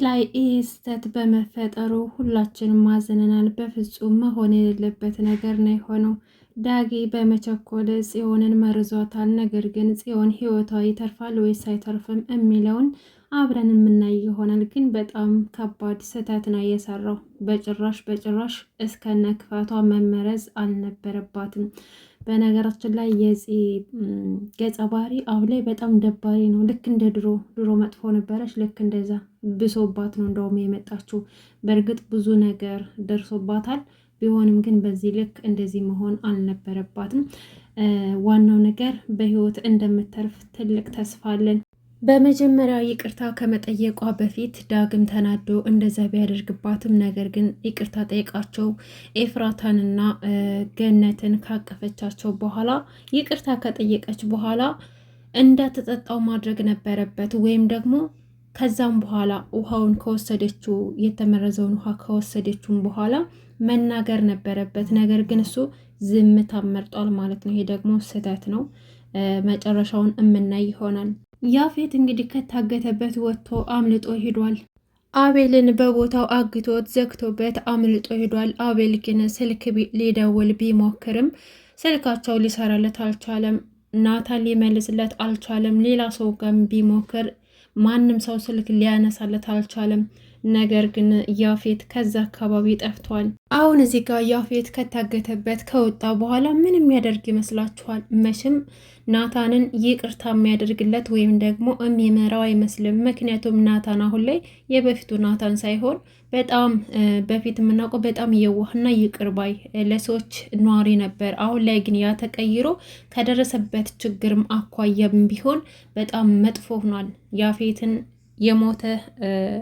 ላይ ይህ ስህተት በመፈጠሩ ሁላችንም ማዘነናል። በፍጹም መሆን የሌለበት ነገር ነው የሆነው። ዳጊ በመቸኮል ጽዮንን መርዟታል። ነገር ግን ጽዮን ህይወቷ ይተርፋል ወይስ አይተርፍም የሚለውን አብረን የምናይ ይሆናል። ግን በጣም ከባድ ስህተት ነው የሰራው። በጭራሽ እስከነ ክፋቷ መመረዝ አልነበረባትም። በነገራችን ላይ የዚህ ገጸ ባህሪ አሁን ላይ በጣም ደባሪ ነው። ልክ እንደ ድሮ መጥፎ ነበረች። ልክ እንደዛ ብሶባት ነው እንደውም የመጣችው። በእርግጥ ብዙ ነገር ደርሶባታል። ቢሆንም ግን በዚህ ልክ እንደዚህ መሆን አልነበረባትም። ዋናው ነገር በህይወት እንደምተርፍ ትልቅ ተስፋ አለን። በመጀመሪያ ይቅርታ ከመጠየቋ በፊት ዳግም ተናዶ እንደዛ ቢያደርግባትም ነገር ግን ይቅርታ ጠይቃቸው ኤፍራታንና ገነትን ካቀፈቻቸው በኋላ ይቅርታ ከጠየቀች በኋላ እንዳትጠጣው ማድረግ ነበረበት። ወይም ደግሞ ከዛም በኋላ ውሃውን ከወሰደችው የተመረዘውን ውሃ ከወሰደችውን በኋላ መናገር ነበረበት። ነገር ግን እሱ ዝምታ መርጧል ማለት ነው። ይሄ ደግሞ ስህተት ነው። መጨረሻውን እምናይ ይሆናል። ያፌት እንግዲህ ከታገተበት ወጥቶ አምልጦ ሂዷል። አቤልን በቦታው አግቶት ዘግቶበት አምልጦ ሂዷል። አቤል ግን ስልክ ሊደውል ቢሞክርም ስልካቸው ሊሰራለት አልቻለም። ናታን ሊመልስለት አልቻለም። ሌላ ሰው ጋር ቢሞክር ማንም ሰው ስልክ ሊያነሳለት አልቻለም። ነገር ግን ያፌት ከዛ አካባቢ ጠፍቷል። አሁን እዚህ ጋር ያፌት ከታገተበት ከወጣ በኋላ ምን የሚያደርግ ይመስላችኋል? መቼም ናታንን ይቅርታ የሚያደርግለት ወይም ደግሞ የሚመራው አይመስልም። ምክንያቱም ናታን አሁን ላይ የበፊቱ ናታን ሳይሆን በጣም በፊት የምናውቀው በጣም የዋህና ይቅር ባይ ለሰዎች ኗሪ ነበር። አሁን ላይ ግን ያ ተቀይሮ ከደረሰበት ችግርም አኳያም ቢሆን በጣም መጥፎ ሆኗል። ያፌትን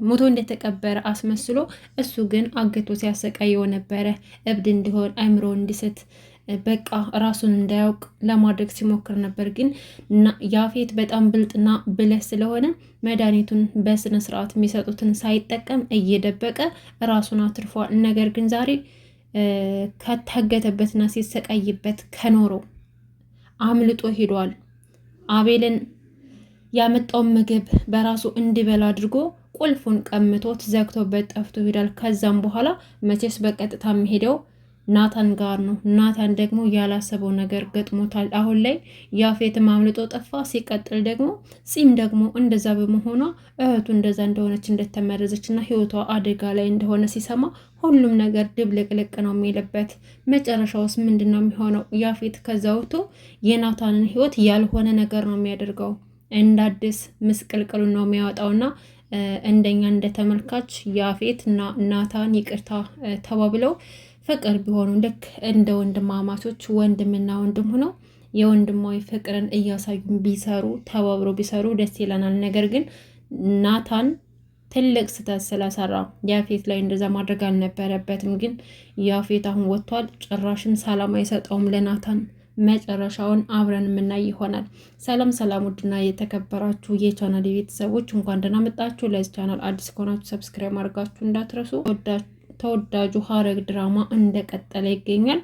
ሞቶ እንደተቀበረ አስመስሎ እሱ ግን አግቶ ሲያሰቃየው ነበረ። እብድ እንዲሆን አእምሮ እንዲስት በቃ ራሱን እንዳያውቅ ለማድረግ ሲሞክር ነበር። ግን ያፌት በጣም ብልጥና ብልህ ስለሆነ መድኃኒቱን በስነ ስርዓት የሚሰጡትን ሳይጠቀም እየደበቀ ራሱን አትርፏል። ነገር ግን ዛሬ ከታገተበትና ሲሰቃይበት ከኖረው አምልጦ ሄዷል። አቤልን ያመጣውን ምግብ በራሱ እንዲበላ አድርጎ ቁልፉን ቀምቶት ዘግቶበት ጠፍቶ ሄዳል። ከዛም በኋላ መቼስ በቀጥታ የሚሄደው ናታን ጋር ነው። ናታን ደግሞ ያላሰበው ነገር ገጥሞታል። አሁን ላይ ያፌትም አምልጦ ጠፋ። ሲቀጥል ደግሞ ፂም ደግሞ እንደዛ በመሆኗ እህቱ እንደዛ እንደሆነች እንደተመረዘች እና ህይወቷ አደጋ ላይ እንደሆነ ሲሰማ ሁሉም ነገር ድብልቅልቅ ነው የሚልበት። መጨረሻውስ ምንድን ነው የሚሆነው? ያፌት ከዛ ወጥቶ የናታንን ህይወት ያልሆነ ነገር ነው የሚያደርገው። እንደ አዲስ ምስቅልቅሉ ነው የሚያወጣውና እንደኛ እንደ ተመልካች ያፌት እና ናታን ይቅርታ ተባብለው ፍቅር ቢሆኑ ልክ እንደ ወንድማማቾች ወንድምና ወንድም ሆነው የወንድማዊ ፍቅርን እያሳዩ ቢሰሩ ተባብረው ቢሰሩ ደስ ይለናል። ነገር ግን ናታን ትልቅ ስህተት ስለሰራ ያፌት ላይ እንደዛ ማድረግ አልነበረበትም። ግን ያፌት አሁን ወጥቷል። ጭራሽም ሰላም አይሰጠውም ለናታን። መጨረሻውን አብረን የምናይ ይሆናል። ሰላም ሰላም! ውድና የተከበራችሁ የቻናል ቤተሰቦች እንኳን ደህና መጣችሁ። ለዚህ ቻናል አዲስ ከሆናችሁ ሰብስክራይብ ማድረጋችሁ እንዳትረሱ። ተወዳጁ ሐረግ ድራማ እንደቀጠለ ይገኛል።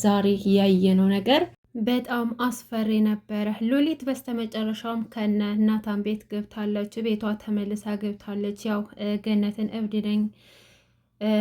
ዛሬ ያየነው ነገር በጣም አስፈሪ ነበረ። ሉሊት በስተመጨረሻም ከነ ናታን ቤት ገብታለች። ቤቷ ተመልሳ ገብታለች። ያው ገነትን እብድ ነኝ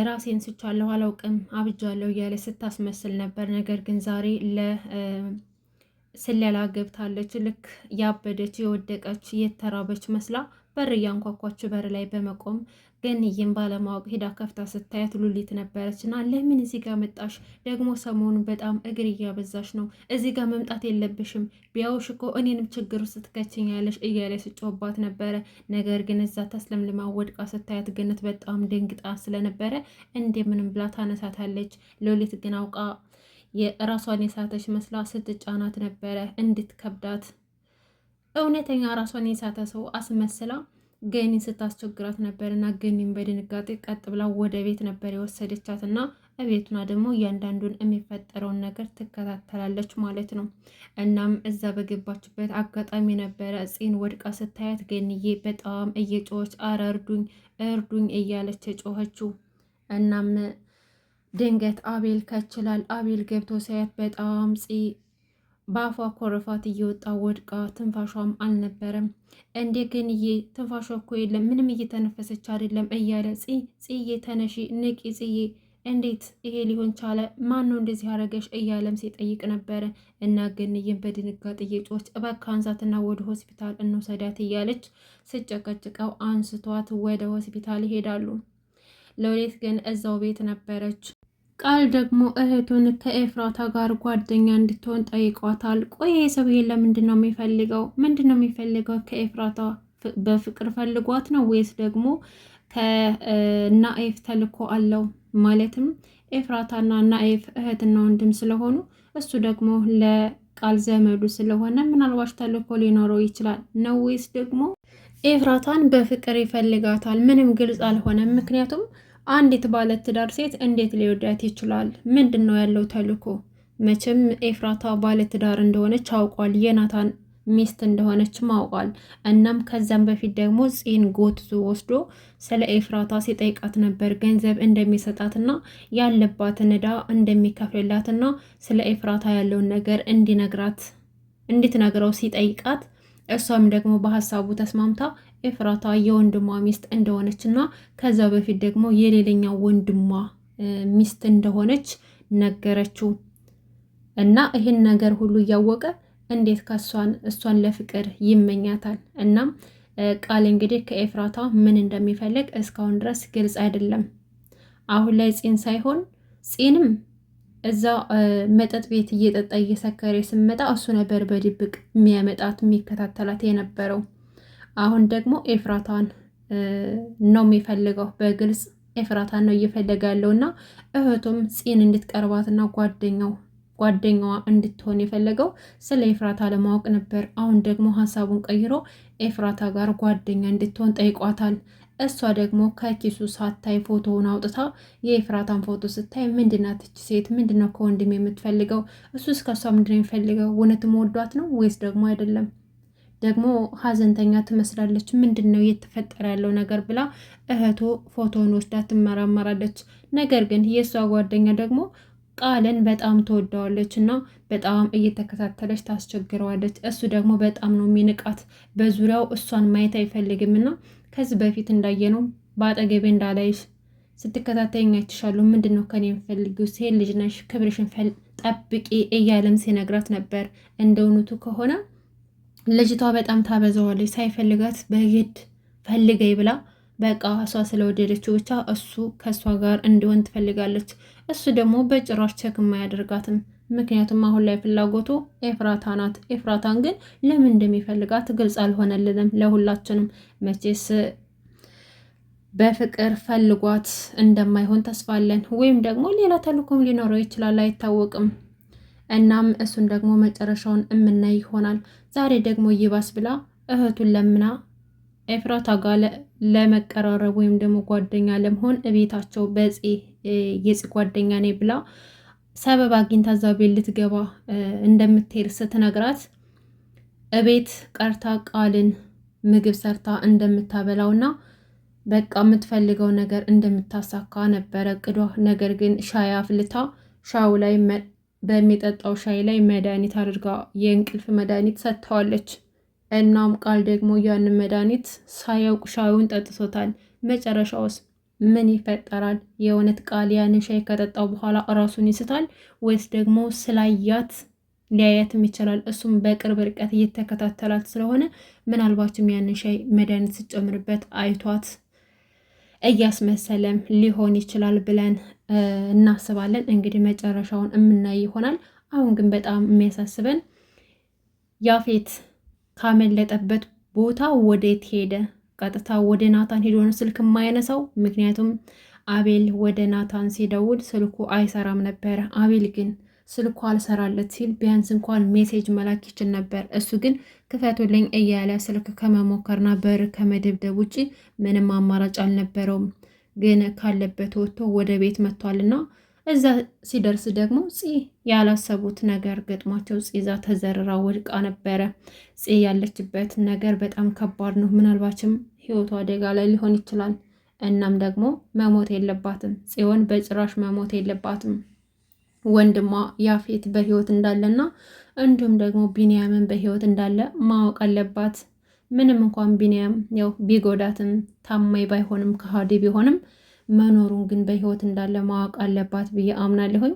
ራሴን ስቻለሁ አላውቅም አብጃለሁ እያለ ስታስመስል ነበር። ነገር ግን ዛሬ ለስለላ ገብታለች። ልክ ያበደች የወደቀች የተራበች መስላ በር እያንኳኳች በር ላይ በመቆም ገንዬን ባለማወቅ ሄዳ ከፍታ ስታያት ሉሊት ነበረች። እና ለምን እዚህ ጋር መጣሽ? ደግሞ ሰሞኑን በጣም እግር እያበዛሽ ነው። እዚህ ጋር መምጣት የለብሽም። ቢያውሽ እኮ እኔንም ችግር ውስጥ ትከችኛለሽ እያለ ስጮባት ነበረ። ነገር ግን እዛ ተስለምልማ ወድቃ ስታያት ገነት በጣም ደንግጣ ስለነበረ እንደምንም ብላ ታነሳታለች። ሉሊት ግን አውቃ የራሷን የሳተች መስላ ስትጫናት ነበረ እንድትከብዳት። እውነተኛ ራሷን የሳተ ሰው አስመስላ ገኒን ስታስቸግራት ነበር። እና ገኒን በድንጋጤ ቀጥ ብላ ወደ ቤት ነበር የወሰደቻት። እና እቤቱና ደግሞ እያንዳንዱን የሚፈጠረውን ነገር ትከታተላለች ማለት ነው። እናም እዛ በገባችበት አጋጣሚ ነበረ ፂን ወድቃ ስታያት ገንዬ በጣም እየጮኸች አረ እርዱኝ እርዱኝ እያለች የጮኸችው። እናም ድንገት አቤል ከችላል። አቤል ገብቶ ሳያት በጣም በአፏ ኮረፋት እየወጣ ወድቃ ትንፋሿም አልነበረም። እንዴ ግን ትንፋሿ እኮ የለም ምንም እየተነፈሰች አይደለም እያለ ጽዬ ተነሺ ንቂ ጽዬ እንዴት ይሄ ሊሆን ቻለ? ማን ነው እንደዚህ አረገሽ? እያለም ሲጠይቅ ነበረ። እና ገንዬም በድንጋጤ እየጮኸች እባክህ አንሳትና ወደ ሆስፒታል እንውሰዳት እያለች ስጨቀጭቀው አንስቷት ወደ ሆስፒታል ይሄዳሉ። ሎሌት ግን እዛው ቤት ነበረች። ቃል ደግሞ እህቱን ከኤፍራታ ጋር ጓደኛ እንድትሆን ጠይቋታል። ቆይ ሰውዬ ለምንድን ነው የሚፈልገው? ምንድን ነው የሚፈልገው ከኤፍራታ? በፍቅር ፈልጓት ነው ወይስ ደግሞ ከናኤፍ ተልኮ አለው? ማለትም ኤፍራታና ናኤፍ እህትና ወንድም ስለሆኑ እሱ ደግሞ ለቃል ዘመዱ ስለሆነ ምናልባት ተልኮ ሊኖረው ይችላል ነው ወይስ ደግሞ ኤፍራታን በፍቅር ይፈልጋታል? ምንም ግልጽ አልሆነም። ምክንያቱም አንዲት ባለትዳር ሴት እንዴት ሊወዳት ይችላል? ምንድን ነው ያለው ተልኮ? መቼም ኤፍራታ ባለትዳር እንደሆነች አውቋል። የናታን ሚስት እንደሆነችም አውቋል። እናም ከዛም በፊት ደግሞ ፂን ጎትቶ ወስዶ ስለ ኤፍራታ ሲጠይቃት ነበር። ገንዘብ እንደሚሰጣትና ያለባትን ዕዳ እንደሚከፍልላትና ስለ ኤፍራታ ያለውን ነገር እንድትነግረው ሲጠይቃት እሷም ደግሞ በሀሳቡ ተስማምታ ኤፍራታ የወንድሟ ሚስት እንደሆነችና ከዛ በፊት ደግሞ የሌላኛው ወንድሟ ሚስት እንደሆነች ነገረችው። እና ይህን ነገር ሁሉ እያወቀ እንዴት እሷን ለፍቅር ይመኛታል? እናም ቃል እንግዲህ ከኤፍራታ ምን እንደሚፈልግ እስካሁን ድረስ ግልጽ አይደለም። አሁን ላይ ፂን ሳይሆን ፂንም እዛ መጠጥ ቤት እየጠጣ እየሰከረ ስመጣ እሱ ነበር በድብቅ የሚያመጣት የሚከታተላት የነበረው። አሁን ደግሞ ኤፍራታን ነው የሚፈልገው። በግልጽ ኤፍራታን ነው እየፈለገ ያለው እና እህቱም ፂን እንድትቀርባትና ጓደኛዋ እንድትሆን የፈለገው ስለ ኤፍራታ ለማወቅ ነበር። አሁን ደግሞ ሀሳቡን ቀይሮ ኤፍራታ ጋር ጓደኛ እንድትሆን ጠይቋታል። እሷ ደግሞ ከኪሱ ሳታይ ፎቶውን አውጥታ የኤፍራታን ፎቶ ስታይ ምንድናት እች ሴት? ምንድነው ከወንድም የምትፈልገው? እሱስ ከእሷ ምንድነው የሚፈልገው? እውነትም ወዷት ነው ወይስ ደግሞ አይደለም? ደግሞ ሀዘንተኛ ትመስላለች። ምንድን ነው እየተፈጠረ ያለው ነገር ብላ እህቱ ፎቶውን ወስዳ ትመራመራለች። ነገር ግን የእሷ ጓደኛ ደግሞ ቃልን በጣም ትወደዋለች እና በጣም እየተከታተለች ታስቸግረዋለች። እሱ ደግሞ በጣም ነው የሚንቃት። በዙሪያው እሷን ማየት አይፈልግም እና ከዚህ በፊት እንዳየነው በአጠገቤ እንዳላይሽ ስትከታተይኝ አይችሻለሁ። ምንድን ነው ከኔ የምፈልጊው? ሴት ልጅ ነሽ፣ ክብርሽን ጠብቂ እያለም ሲነግራት ነበር። እንደ እውነቱ ከሆነ ልጅቷ በጣም ታበዛዋለች። ሳይፈልጋት በግድ ፈልገኝ ብላ በቃ እሷ ስለወደደችው ብቻ እሱ ከእሷ ጋር እንዲሆን ትፈልጋለች። እሱ ደግሞ በጭራሽ ቸክ አያደርጋትም። ምክንያቱም አሁን ላይ ፍላጎቱ ኤፍራታ ናት። ኤፍራታን ግን ለምን እንደሚፈልጋት ግልጽ አልሆነልንም ለሁላችንም። መቼስ በፍቅር ፈልጓት እንደማይሆን ተስፋለን። ወይም ደግሞ ሌላ ተልእኮም ሊኖረው ይችላል፣ አይታወቅም። እናም እሱን ደግሞ መጨረሻውን የምናይ ይሆናል። ዛሬ ደግሞ ይባስ ብላ እህቱን ለምና ኤፍራታ ጋር ለመቀራረብ ወይም ደግሞ ጓደኛ ለመሆን እቤታቸው የጽ ጓደኛ ነኝ ብላ ሰበብ አግኝታ እዛ ቤት ልትገባ እንደምትሄድ ስትነግራት እቤት ቀርታ ቃልን ምግብ ሰርታ እንደምታበላውና በቃ የምትፈልገው ነገር እንደምታሳካ ነበረ እቅዷ። ነገር ግን ሻይ አፍልታ ሻዩ ላይ በሚጠጣው ሻይ ላይ መድኃኒት አድርጋ የእንቅልፍ መድኃኒት ሰጥተዋለች። እናም ቃል ደግሞ ያንን መድኃኒት ሳያውቅ ሻዩን ጠጥቶታል። መጨረሻውስ ምን ይፈጠራል? የእውነት ቃል ያንን ሻይ ከጠጣው በኋላ እራሱን ይስታል ወይስ ደግሞ ስላያት ሊያያትም ይችላል? እሱም በቅርብ ርቀት እየተከታተላት ስለሆነ ምናልባችም ያንን ሻይ መድኃኒት ስጨምርበት አይቷት እያስመሰለም ሊሆን ይችላል ብለን እናስባለን። እንግዲህ መጨረሻውን የምናይ ይሆናል። አሁን ግን በጣም የሚያሳስበን ያፌት ካመለጠበት ቦታ ወዴት ሄደ? ቀጥታ ወደ ናታን ሄዶ ነው ስልክ የማያነሳው። ምክንያቱም አቤል ወደ ናታን ሲደውል ስልኩ አይሰራም ነበረ። አቤል ግን ስልኩ አልሰራለት ሲል ቢያንስ እንኳን ሜሴጅ መላክ ይችል ነበር። እሱ ግን ክፈቱልኝ እያለ ስልክ ከመሞከርና በር ከመደብደብ ውጭ ምንም አማራጭ አልነበረውም። ግን ካለበት ወጥቶ ወደ ቤት መጥቷልና እዛ ሲደርስ ደግሞ ያላሰቡት ነገር ገጥሟቸው ይዛ ተዘርራ ወድቃ ነበረ። ያለችበት ነገር በጣም ከባድ ነው። ምናልባችም ህይወቷ አደጋ ላይ ሊሆን ይችላል። እናም ደግሞ መሞት የለባትም ጽዮን፣ በጭራሽ መሞት የለባትም። ወንድሟ ያፌት በህይወት እንዳለና እንዲሁም ደግሞ ቢንያምን በህይወት እንዳለ ማወቅ አለባት። ምንም እንኳን ቢንያም ያው ቢጎዳትም ታማኝ ባይሆንም ከሃዲ ቢሆንም መኖሩን ግን በህይወት እንዳለ ማወቅ አለባት ብዬ አምናለሁኝ።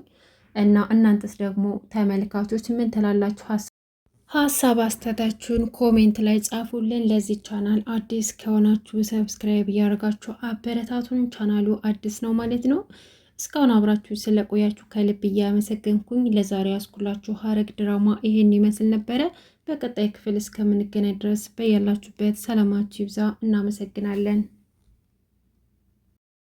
እና እናንተስ ደግሞ ተመልካቾች ምን ትላላችሁ? ሀሳብ አስተያየታችሁን ኮሜንት ላይ ጻፉልን። ለዚህ ቻናል አዲስ ከሆናችሁ ሰብስክራይብ እያደረጋችሁ አበረታቱን። ቻናሉ አዲስ ነው ማለት ነው። እስካሁን አብራችሁ ስለቆያችሁ ከልብ እያመሰገንኩኝ ለዛሬ ያስኩላችሁ ሐረግ ድራማ ይሄን ይመስል ነበረ። በቀጣይ ክፍል እስከምንገናኝ ድረስ በያላችሁበት ሰላማችሁ ይብዛ። እናመሰግናለን።